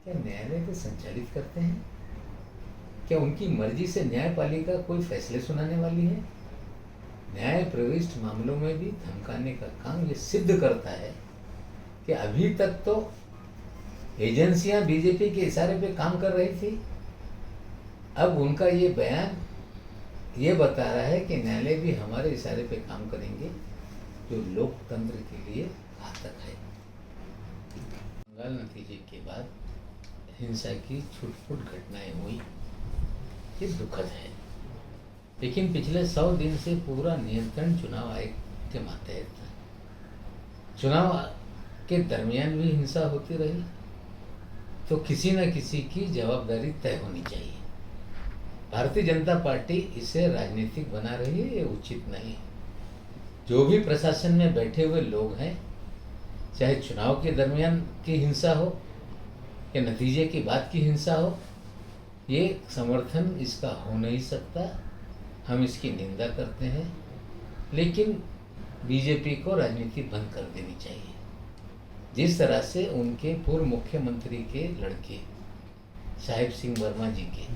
क्या न्यायालय को संचालित करते हैं? क्या उनकी मर्जी से न्यायपालिका कोई फैसले सुनाने वाली है? न्याय प्रविष्ट मामलों में भी धमकाने का काम ये सिद्ध करता है कि अभी तक तो एजेंसियां बीजेपी के इशारे पे काम कर रही थी। अब उनका ये बयान ये बता रहा है कि न्यायालय भी हमारे इशारे पे काम करेंगे, जो लोकतंत्र के लिए घातक है। बंगाल नतीजे के बाद हिंसा की छुटपुट घटनाएं हुई, ये दुखद है, लेकिन पिछले 100 दिन से पूरा नियंत्रण चुनाव आयोग के मातहत था। चुनाव के दरमियान भी हिंसा होती रही तो किसी न किसी की जवाबदारी तय होनी चाहिए। भारतीय जनता पार्टी इसे राजनीतिक बना रही है, ये उचित नहीं है। जो भी प्रशासन में बैठे हुए लोग हैं, चाहे चुनाव के दरमियान की हिंसा हो या नतीजे की बात की हिंसा हो, ये समर्थन इसका हो नहीं सकता। हम इसकी निंदा करते हैं, लेकिन बीजेपी को राजनीति बंद कर देनी चाहिए। जिस तरह से उनके पूर्व मुख्यमंत्री के लड़के साहिब सिंह वर्मा जी के,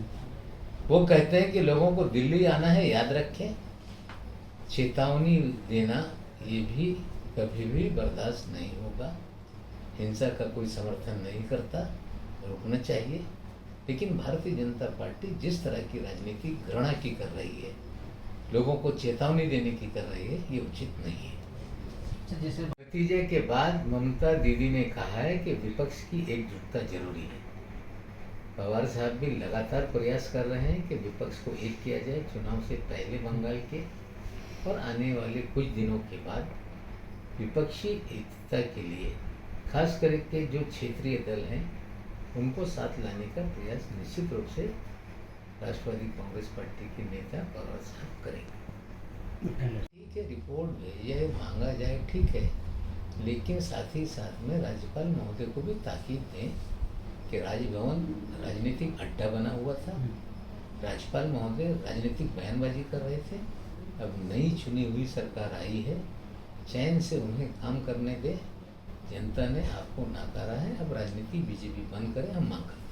वो कहते हैं कि लोगों को दिल्ली आना है, याद रखें, चेतावनी देना ये भी कभी भी बर्दाश्त नहीं होगा। हिंसा का कोई समर्थन नहीं करता, रुकना चाहिए। लेकिन भारतीय जनता पार्टी जिस तरह की राजनीति घृणा की कर रही है, लोगों को चेतावनी देने की कर रही है, ये उचित नहीं है। जैसे नतीजे के बाद ममता दीदी ने कहा है कि विपक्ष की एकजुटता जरूरी है। पवार साहब भी लगातार प्रयास कर रहे हैं कि विपक्ष को एक किया जाए चुनाव से पहले बंगाल के, और आने वाले कुछ दिनों के बाद विपक्षी एकता के लिए खास करके जो क्षेत्रीय दल हैं उनको साथ लाने का प्रयास निश्चित रूप से राष्ट्रवादी कांग्रेस पार्टी के नेता पवार साहब करेंगे। ठीक है, रिपोर्ट भेजे, मांगा जाए, ठीक है, लेकिन साथ ही साथ में राज्यपाल महोदय को भी ताकीद दें कि राजभवन राजनीतिक अड्डा बना हुआ था। राज्यपाल महोदय राजनीतिक बयानबाजी कर रहे थे। अब नई चुनी हुई सरकार आई है, चैन से उन्हें काम करने दे। जनता ने आपको नकारा है, अब राजनीति बीजेपी बंद करे, हम मांग करते हैं।